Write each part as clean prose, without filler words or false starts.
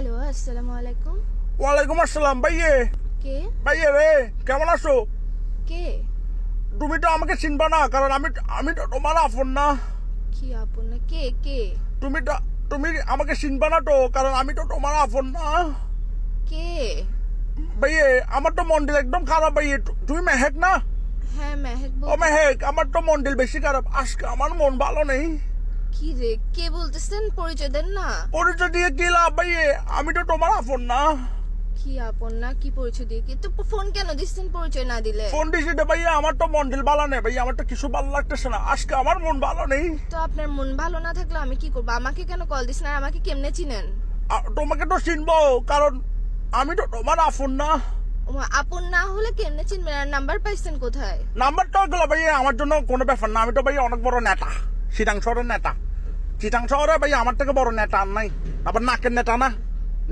Hello, আসসালামু আলাইকুম। ওয়ালাইকুম আসসালাম। ভাইয়ে কে? ভাইয়ে রে, কেমন আছো? কে? তুমি তো আমাকে চিনবা না, কারণ আমি আমি তো তোমার আপন না। কি আপন না? কে কে? তুমি আমাকে চিনবা না তো, কারণ আমি তো তোমার আপন না। কে? ভাইয়ে আমার তো মন্ডিল একদম খারাপ। ভাইয়ে তুমি মেহেক না? হ্যাঁ, মেহেক ও মেহেক, আমার তো মন্ডিল বেশি খারাপ। আজকে আমার মন ভালো নেই। কি রে, কে বলতেছেন? পরিচয় দেন না। পরিচয় দিয়ে কি লাভ ভাইয়ে? আমি তো তোমার আপন না। কি আপন না? কি পরিচয় দিয়ে? কি তো ফোন কেন দিচ্ছেন পরিচয় না দিলে? ফোন দিছি তো ভাইয়া, আমার তো মন্ডিল ভালো নেই ভাইয়া, আমার তো কিছু ভালো লাগতেছে না। আজকে আমার মন ভালো নেই। তো আপনার মন ভালো না থাকলে আমি কি করবো? আমাকে কেন কল দিচ্ছেন? আর আমাকে কেমনে চিনেন? তোমাকে তো চিনবো, কারণ আমি তো তোমার আপন না। আপন না হলে কেমনে চিনবেন? আর নাম্বার পাইছেন কোথায়? নাম্বারটা গুলো ভাই আমার জন্য কোনো ব্যাপার না। আমি তো ভাই অনেক বড় নেতা, চিটাং শহরের নেতা। চিটাং শহরে ভাই আমার থেকে বড় নেতা আর নাই। আবার নাকের নেতা না,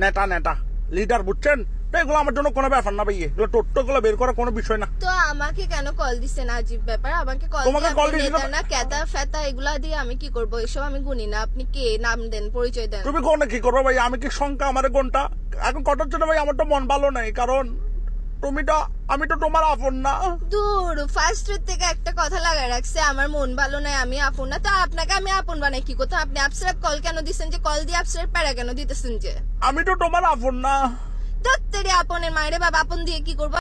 নেতা নেতা লিডার, বুঝছেন? তো এগুলো আমার জন্য কোনো ব্যাপার না ভাই, এগুলো টোট্টো গুলো বের করা কোনো বিষয় না। তো আমাকে কেন কল দিচ্ছেন? আজীব ব্যাপার। আমাকে কল তোমাকে দিয়ে call আপনি দিয়েছি তো- নেতা না ক্যাতা ফেতা এগুলা দিয়ে আমি কি করবো? এসব আমি গুনি না। আপনি কে? নাম দেন, পরিচয় দেন। তুমি কোনে কি করবো ভাই? আমি কি সংখ্যা আমার কোনটা এখন কটার জন্য ভাই? আমার তো মন ভালো নেই, কারণ আমি তো তোমার আপন না। দূর, ফার্স্ট থেকে একটা কথা লাগায় রাখছে, আমার মন ভালো নাই, আমি আপন না। তো আপনাকে আমি আপন বানাই কি কথা? আপনি আপসরা কল কেন দিচ্ছেন? যে কল দিয়ে আপসরা প্যারা কেন দিতেছেন? যে আমি তো তোমার আপন না। দত্তেরে আপনের মায়েরে বাবা, আপন দিয়ে কি করবো?